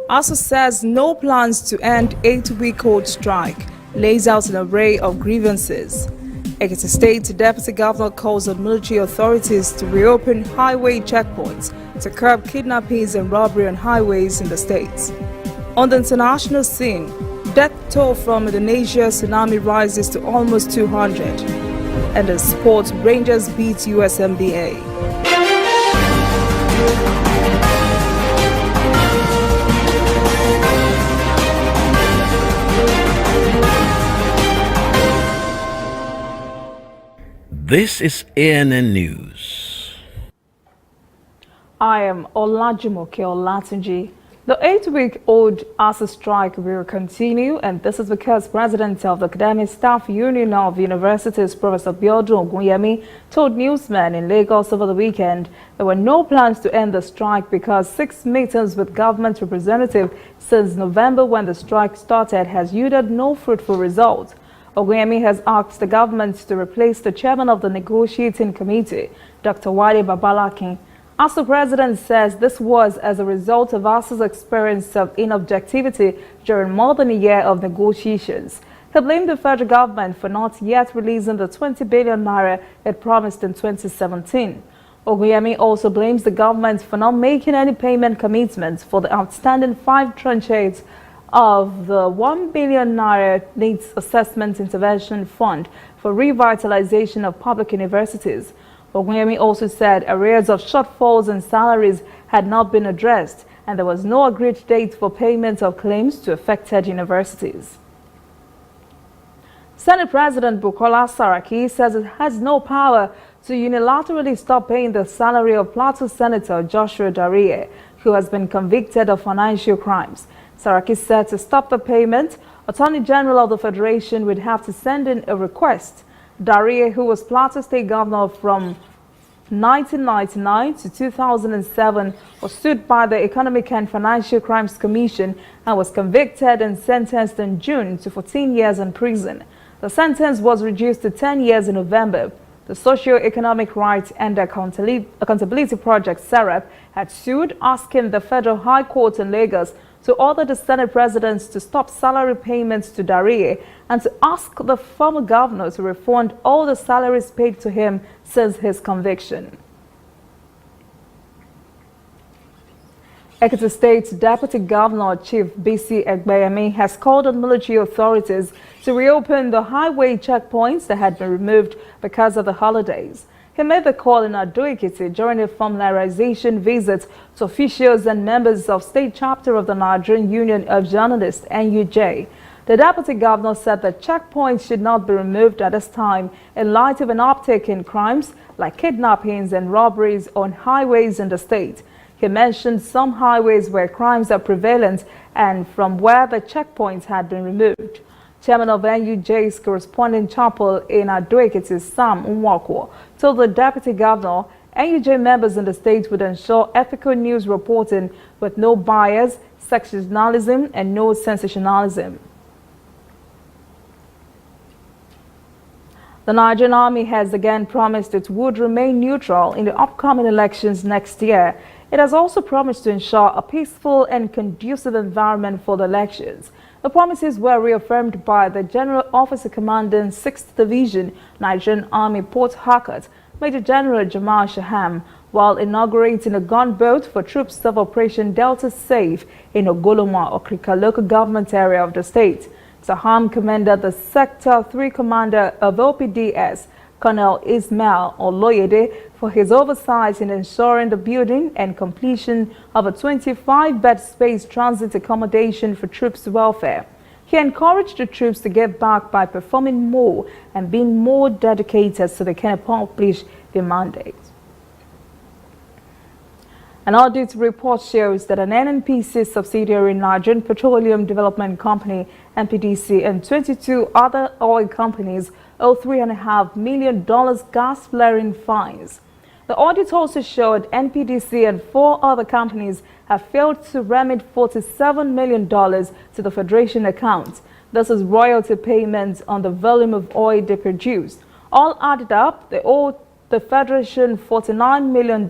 ASUU says no plans to end 8-week-old strike, lays out an array of grievances. Ekiti State Deputy Governor calls on military authorities to reopen highway checkpoints to curb kidnappings and robbery on highways in the state. On the international scene, death toll from Indonesia's tsunami rises to almost 200. And in sports, Rangers beat USMBA. This is ANN News. I am Olajumoke Olatunji. The 8-week-old ASUU strike will continue, and this is because President of the Academic Staff Union of Universities, Professor Biodun Ogunyemi, told newsmen in Lagos over the weekend there were no plans to end the strike because 6 meetings with government representatives since November when the strike started has yielded no fruitful result. Ogunyemi has asked the government to replace the chairman of the negotiating committee, Dr. Wale Babalakin. ASUU president says this was as a result of ASUU's experience of inobjectivity during more than a year of negotiations. He blamed the federal government for not yet releasing the 20 billion naira it promised in 2017. Ogunyemi also blames the government for not making any payment commitments for the outstanding 5 tranches of the 1 billion naira Needs Assessment Intervention Fund for revitalization of public universities. Ogunyemi also said arrears of shortfalls in salaries had not been addressed and there was no agreed date for payment of claims to affected universities. Senate President Bukola Saraki says it has no power to unilaterally stop paying the salary of Plateau Senator Joshua Darie, who has been convicted of financial crimes. Saraki said to stop the payment, Attorney General of the Federation would have to send in a request. Darie, who was Plateau State Governor from 1999 to 2007, was sued by the Economic and Financial Crimes Commission and was convicted and sentenced in June to 14 years in prison. The sentence was reduced to 10 years in November. The Socio-Economic Rights and Accountability Project, SEREP, had sued, asking the Federal High Court in Lagos to order the Senate presidents to stop salary payments to Darie and to ask the former governor to refund all the salaries paid to him since his conviction. Ekiti State Deputy Governor Chief B.C. Egbeyemi has called on military authorities to reopen the highway checkpoints that had been removed because of the holidays. He made the call in Ado-Ekiti during a familiarization visit to officials and members of state chapter of the Nigerian Union of Journalists, NUJ. The deputy governor said that checkpoints should not be removed at this time in light of an uptick in crimes like kidnappings and robberies on highways in the state. He mentioned some highways where crimes are prevalent and from where the checkpoints had been removed. Chairman of NUJ's corresponding chapel in Ado-Ekiti, Sam Nwakwo, told the deputy governor NUJ members in the state would ensure ethical news reporting with no bias, sectionalism, and no sensationalism. The Nigerian Army has again promised it would remain neutral in the upcoming elections next year. It has also promised to ensure a peaceful and conducive environment for the elections. The promises were reaffirmed by the General Officer Commanding 6th Division, Nigerian Army Port Harcourt, Major General Jamal Shaham, while inaugurating a gunboat for troops of Operation Delta Safe in Ogoloma, Okrika local government area of the state. Shaham commended the Sector 3 Commander of OPDS, Colonel Ismail Oloyede, for his oversight in ensuring the building and completion of a 25-bed space transit accommodation for troops' welfare. He encouraged the troops to give back by performing more and being more dedicated so they can accomplish their mandate. An audit report shows that an NNPC subsidiary, Nigerian Petroleum Development Company, NPDC, and 22 other oil companies owe $3.5 million gas flaring fines. The audit also showed NPDC and 4 other companies have failed to remit $47 million to the Federation account. This is royalty payments on the volume of oil they produced. All added up, they owe the Federation $49 million.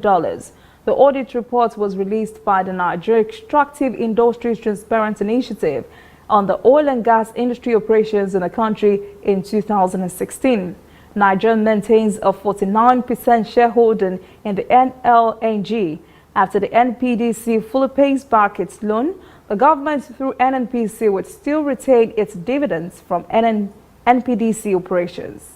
The audit report was released by the Nigeria Extractive Industries Transparency Initiative on the oil and gas industry operations in the country in 2016. Nigeria maintains a 49% shareholding in the NLNG. After the NPDC fully pays back its loan, the government through NNPC would still retain its dividends from NPDC operations.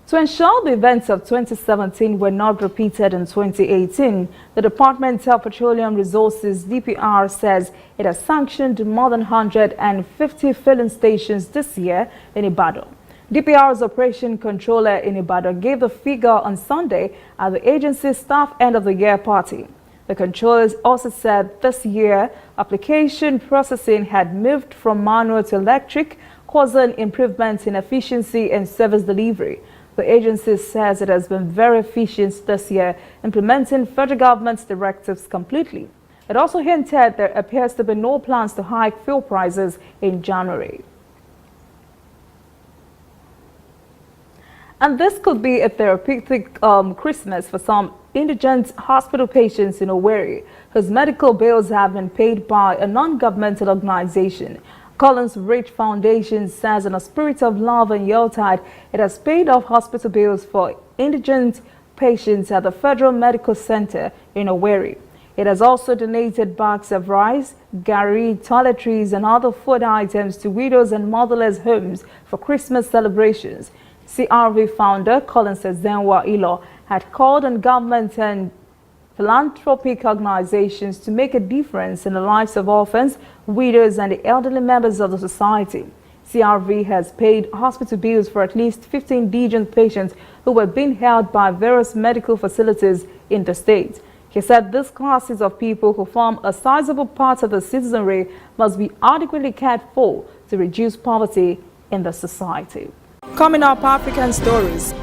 To ensure the events of 2017 were not repeated in 2018, the Department of Petroleum Resources (DPR) says it has sanctioned more than 150 filling stations this year in Ibadan. DPR's operation controller in Ibadan gave the figure on Sunday at the agency's staff end of the year party. The controllers also said this year application processing had moved from manual to electric, causing improvements in efficiency and service delivery. The agency says it has been very efficient this year, implementing federal government's directives completely. It also hinted there appears to be no plans to hike fuel prices in January. And this could be a therapeutic Christmas for some indigent hospital patients in Owerri, whose medical bills have been paid by a non-governmental organization. Collins Rich Foundation says in a spirit of love and Yuletide, it has paid off hospital bills for indigent patients at the Federal Medical Center in Owerri. It has also donated bags of rice, gari, toiletries and other food items to widows and motherless homes for Christmas celebrations. CRV founder Collins Ezenwa Ilo had called on government and philanthropic organizations to make a difference in the lives of orphans, widows and the elderly members of the society. CRV has paid hospital bills for at least 15 indigent patients who were being held by various medical facilities in the state. He said these classes of people who form a sizable part of the citizenry must be adequately cared for to reduce poverty in the society. Coming up, African stories.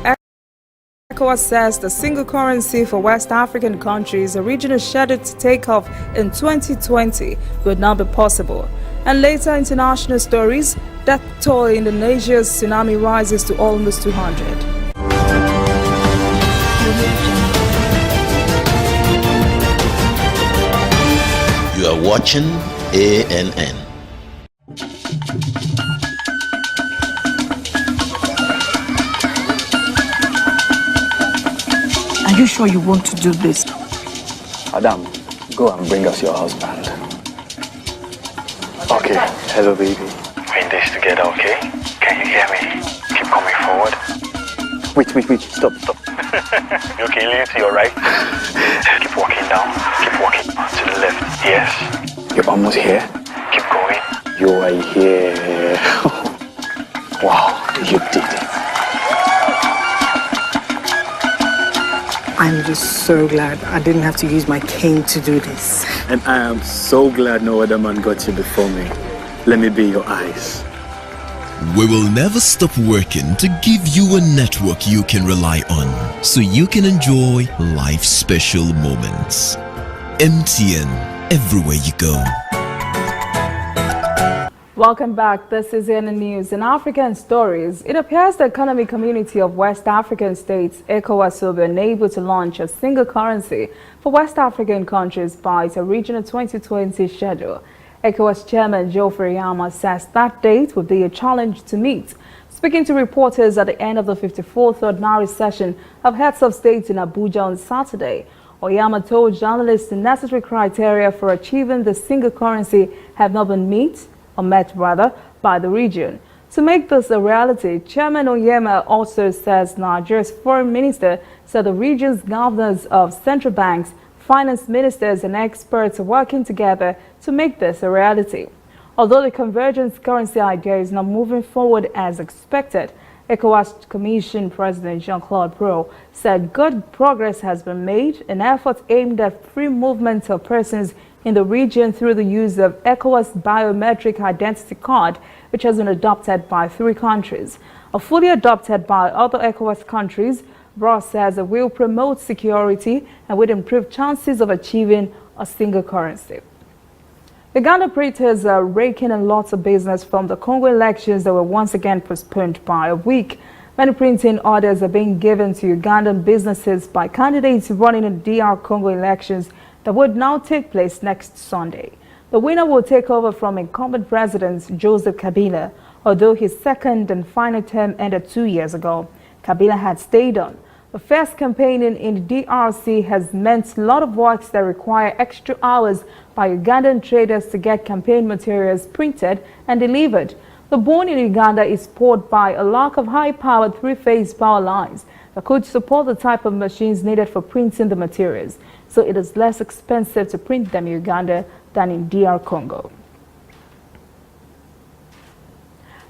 ECOWAS says the single currency for West African countries originally scheduled to take off in 2020 would not be possible. And later, international stories, death toll in Indonesia's tsunami rises to almost 200. You are watching ANN. Are you sure you want to do this? Adam, go and bring us your husband. Okay, hello baby. We're in this together, okay? Can you hear me? Keep coming forward. Wait, stop. You okay, lean to your right. Keep walking down. Keep walking to the left. Yes. You're almost here. Keep going. You are here. Wow, you did it. I'm just so glad I didn't have to use my cane to do this. And I am so glad no other man got you before me. Let me be your eyes. We will never stop working to give you a network you can rely on so you can enjoy life's special moments. MTN, everywhere you go. Welcome back. This is ANN News. In African stories, it appears the economic community of West African states, ECOWAS, will be unable to launch a single currency for West African countries by its original 2020 schedule. ECOWAS Chairman Geoffrey Oyama says that date would be a challenge to meet. Speaking to reporters at the end of the 54th ordinary session of heads of state in Abuja on Saturday, Oyama told journalists the necessary criteria for achieving the single currency have not been met by the region. To make this a reality, Chairman Oyema also says Nigeria's foreign minister said the region's governors of central banks, finance ministers and experts are working together to make this a reality. Although the convergence currency idea is not moving forward as expected, ECOWAS Commission President Jean-Claude Pro said good progress has been made in efforts aimed at free movement of persons in the region through the use of ECOWAS biometric identity card, which has been adopted by 3 countries. Fully adopted by other ECOWAS countries, Bro says it will promote security and would improve chances of achieving a single currency. The Ghana operators are raking in lots of business from the Congo elections that were once again postponed by a week. Many printing orders are being given to Ugandan businesses by candidates running in the DR Congo elections that would now take place next Sunday. The winner will take over from incumbent President Joseph Kabila, although his second and final term ended 2 years ago. Kabila had stayed on. The first campaigning in the DRC has meant a lot of works that require extra hours by Ugandan traders to get campaign materials printed and delivered. The bone in Uganda is supported by a lack of high-powered three-phase power lines that could support the type of machines needed for printing the materials, so it is less expensive to print them in Uganda than in DR Congo.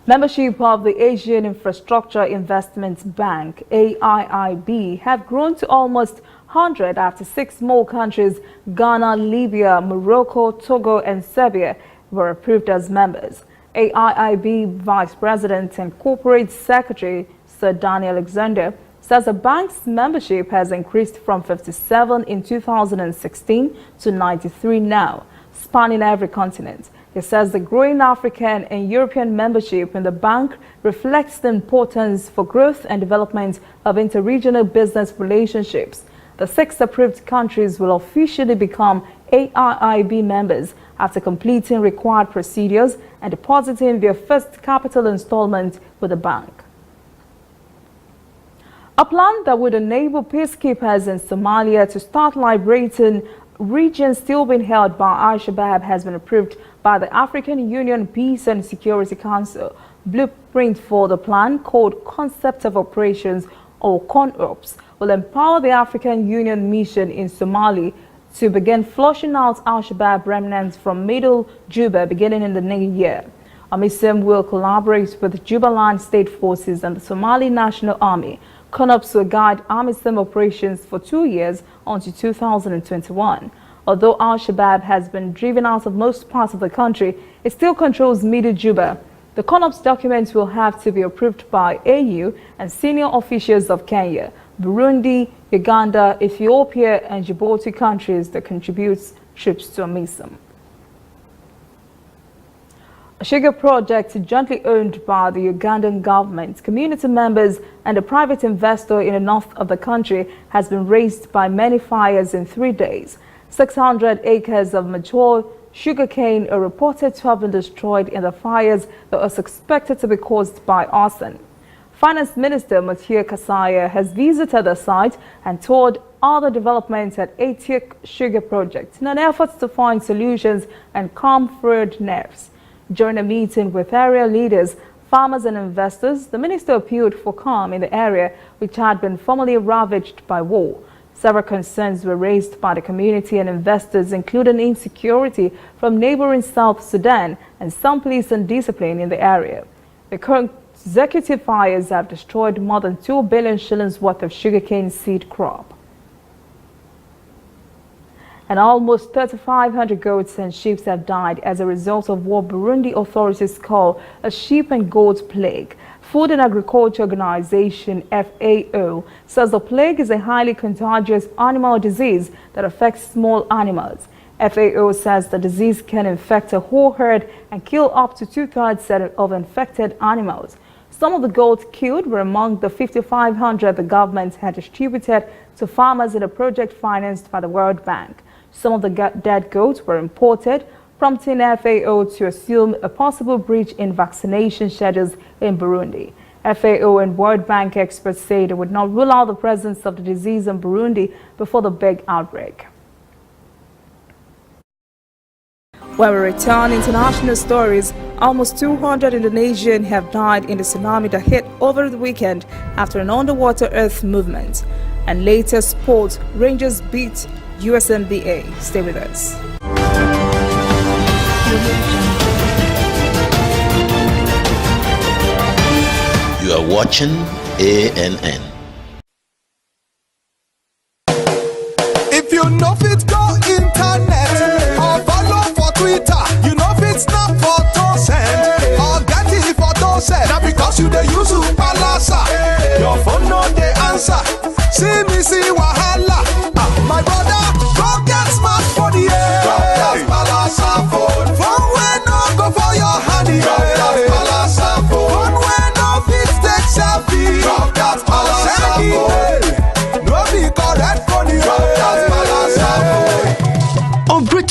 Membership of the Asian Infrastructure Investment Bank, AIIB, have grown to almost 100 after 6 more countries, Ghana, Libya, Morocco, Togo, and Serbia, were approved as members. AIIB Vice President and Corporate Secretary Sir Danny Alexander says the bank's membership has increased from 57 in 2016 to 93 now, spanning every continent. He says the growing African and European membership in the bank reflects the importance for growth and development of interregional business relationships. The 6 approved countries will officially become AIIB members after completing required procedures and depositing their first capital installment with the bank. A plan that would enable peacekeepers in Somalia to start liberating regions still being held by Al-Shabaab has been approved by the African Union Peace and Security Council. Blueprint for the plan, called Concept of Operations or CONOPS, will empower the African Union mission in Somalia to begin flushing out Al-Shabaab remnants from Middle Juba beginning in the new year. AMISOM will collaborate with Jubaland State Forces and the Somali National Army. CONOPS will guide AMISOM operations for 2 years until 2021. Although Al-Shabaab has been driven out of most parts of the country, it still controls Middle Juba. The CONOPS documents will have to be approved by AU and senior officials of Kenya, Burundi, Uganda, Ethiopia, and Djibouti countries that contributes troops to AMISOM. A sugar project jointly owned by the Ugandan government, community members, and a private investor in the north of the country has been razed by many fires in 3 days. 600 acres of mature sugarcane are reported to have been destroyed in the fires that are suspected to be caused by arson. Finance Minister Mathieu Kasaya has visited the site and toured other developments at Atiek Sugar Project in an effort to find solutions and calm frayed nerves. During a meeting with area leaders, farmers and investors, the minister appealed for calm in the area which had been formerly ravaged by war. Several concerns were raised by the community and investors, including insecurity from neighboring South Sudan and some police undiscipline in the area. The current consecutive fires have destroyed more than 2 billion shillings worth of sugarcane seed crop. And almost 3,500 goats and sheep have died as a result of what Burundi authorities call a sheep and goat plague. Food and Agriculture Organization FAO says the plague is a highly contagious animal disease that affects small animals. FAO says the disease can infect a whole herd and kill up to 2/3 of infected animals. Some of the goats killed were among the 5,500 the government had distributed to farmers in a project financed by the World Bank. Some of the dead goats were imported, prompting FAO to assume a possible breach in vaccination schedules in Burundi. FAO and World Bank experts say they would not rule out the presence of the disease in Burundi before the big outbreak. When we return international stories, almost 200 Indonesians have died in the tsunami that hit over the weekend after an underwater earth movement. And later sports, Rangers beat USMBA. Stay with us. You are watching ANN. If you know fit go internet or follow for Twitter, you know fit snap photo send or get it photo send. Now because you dey use Palasa, your phone no dey answer. See me see wahala. My brother, go get smartphone, yeah. Drop that Palasa phone. Phone wey no go for your hand, yeah. Drop that Palasa phone. Phone wey no fit take selfie. Drop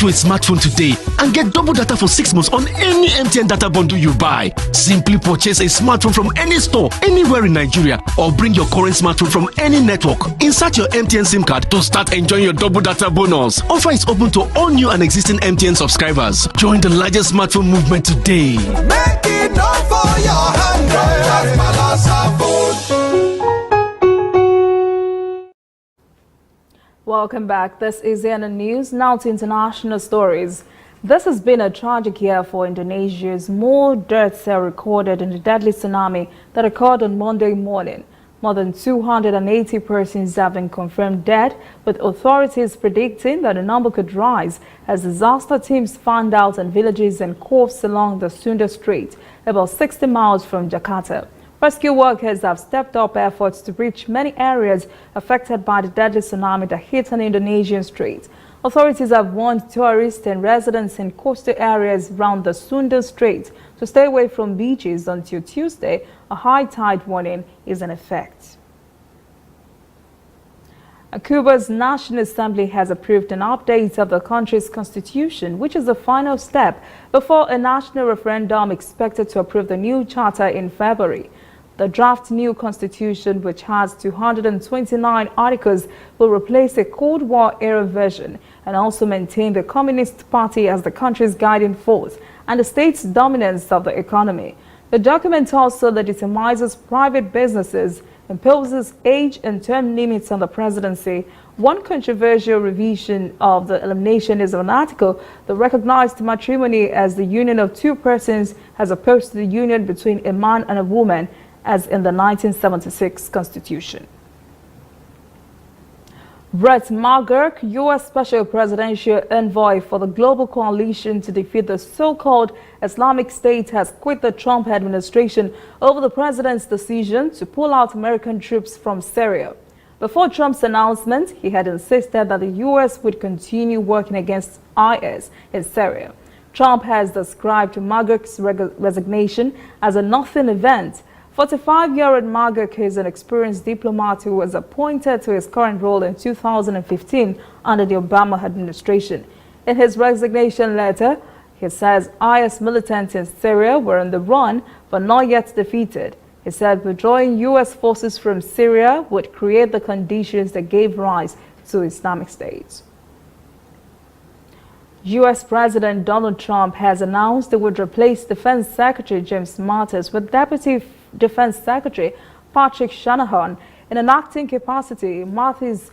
to a smartphone today and get double data for 6 months on any MTN data bundle you buy. Simply purchase a smartphone from any store, anywhere in Nigeria, or bring your current smartphone from any network. Insert your MTN SIM card to start enjoying your double data bonus. Offer is open to all new and existing MTN subscribers. Join the largest smartphone movement today. Make it up for your 100 Welcome back. This is CNN News. Now to international stories. This has been a tragic year for Indonesia as more deaths are recorded in the deadly tsunami that occurred on Monday morning. More than 280 persons have been confirmed dead, with authorities predicting that the number could rise as disaster teams found out in villages and coves along the Sunda Strait, about 60 miles from Jakarta. Rescue workers have stepped up efforts to reach many areas affected by the deadly tsunami that hit an Indonesian strait. Authorities have warned tourists and residents in coastal areas around the Sunda Strait to stay away from beaches until Tuesday. A high tide warning is in effect. Cuba's National Assembly has approved an update of the country's constitution, which is the final step before a national referendum expected to approve the new charter in February. The draft new constitution, which has 229 articles, will replace a Cold War-era version and also maintain the Communist Party as the country's guiding force and the state's dominance of the economy. The document also legitimizes private businesses, imposes age and term limits on the presidency. One controversial revision of the elimination is an article that recognized matrimony as the union of two persons as opposed to the union between a man and a woman, as in the 1976 Constitution. Brett McGurk, U.S. Special Presidential Envoy for the Global Coalition to defeat the so-called Islamic State, has quit the Trump administration over the president's decision to pull out American troops from Syria. Before Trump's announcement, he had insisted that the U.S. would continue working against IS in Syria. Trump has described McGurk's resignation as a nothing event. 45-year-old McGurk is an experienced diplomat who was appointed to his current role in 2015 under the Obama administration. In his resignation letter, he says IS militants in Syria were on the run but not yet defeated. He said withdrawing U.S. forces from Syria would create the conditions that gave rise to Islamic State. U.S. President Donald Trump has announced he would replace Defense Secretary James Mattis with Deputy Defense Secretary Patrick Shanahan in an acting capacity. Mattis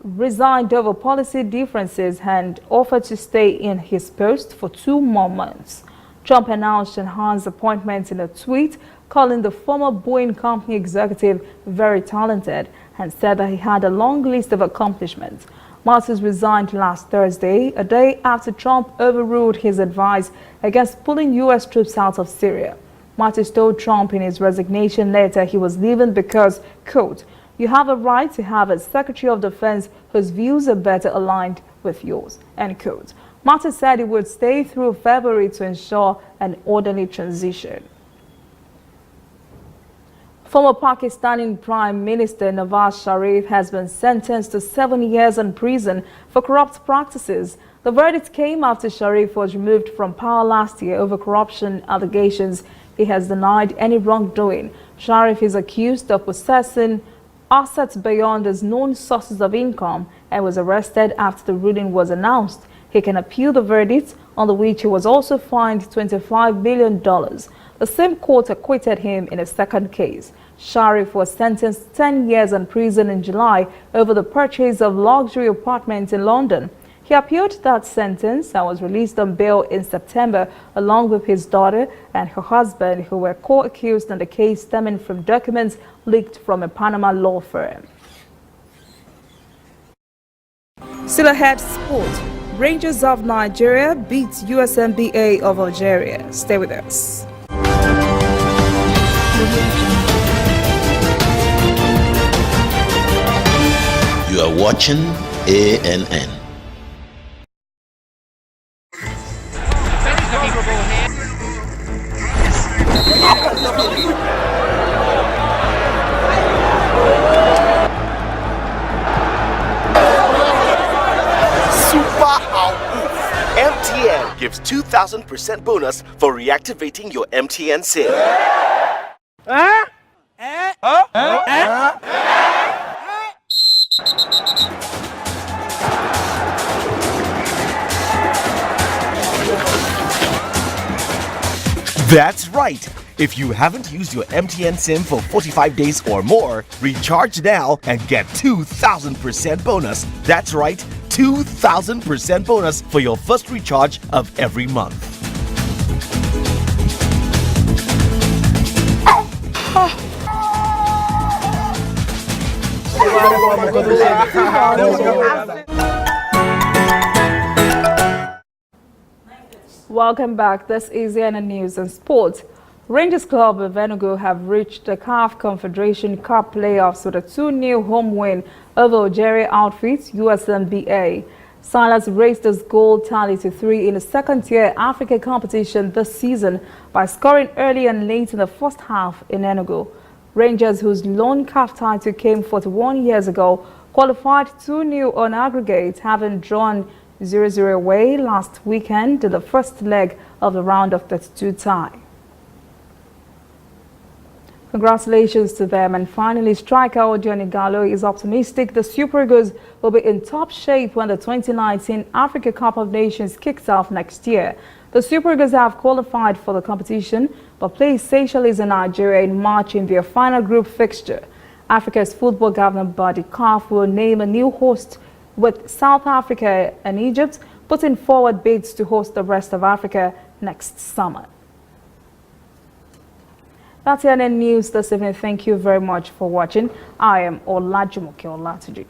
resigned over policy differences and offered to stay in his post for 2 more months. Trump announced Shanahan's appointment in a tweet, calling the former Boeing company executive very talented, and said that he had a long list of accomplishments. Mattis resigned last Thursday, a day after Trump overruled his advice against pulling U.S. troops out of Syria. Mattis told Trump in his resignation letter he was leaving because, quote, "You have a right to have a Secretary of Defense whose views are better aligned with yours," end quote. Mattis said he would stay through February to ensure an orderly transition. Former Pakistani Prime Minister Nawaz Sharif has been sentenced to 7 years in prison for corrupt practices. The verdict came after Sharif was removed from power last year over corruption allegations. He has denied any wrongdoing. Sharif is accused of possessing assets beyond his known sources of income and was arrested after the ruling was announced. He can appeal the verdict, on which he was also fined $25 million. The same court acquitted him in a second case. Sharif was sentenced 10 years in prison in July over the purchase of luxury apartments in London. He appealed that sentence and was released on bail in September, along with his daughter and her husband, who were co-accused in the case stemming from documents leaked from a Panama law firm. Still ahead, sport. Rangers of Nigeria beat USMBA of Algeria. Stay with us. You are watching ANN. Super ASUU. MTN gives 2,000% bonus for reactivating your MTN SIM. That's right. If you haven't used your MTN SIM for 45 days or more, recharge now and get 2,000% bonus. That's right, 2,000% bonus for your first recharge of every month. Welcome back. This is CNN News and Sports. Rangers Club of Enugu have reached the CAF Confederation Cup playoffs with a 2-0 home win over Algeria outfit USMBA. Silas raised his goal tally to 3 in the second-tier Africa competition this season by scoring early and late in the first half in Enugu. Rangers, whose lone CAF title came 41 years ago, qualified 2-0 on aggregate, having drawn 0-0 away last weekend in the first leg of the round of 32 tie. Congratulations to them. And finally, striker Odion Ighalo is optimistic the Super Eagles will be in top shape when the 2019 Africa Cup of Nations kicks off next year. The Super Eagles have qualified for the competition but play Seychelles and Nigeria in March in their final group fixture. Africa's football governing body CAF will name a new host, with South Africa and Egypt putting forward bids to host the rest of Africa next summer. That's CNN News this evening. Thank you very much for watching. I am Olajumoke Olatunji.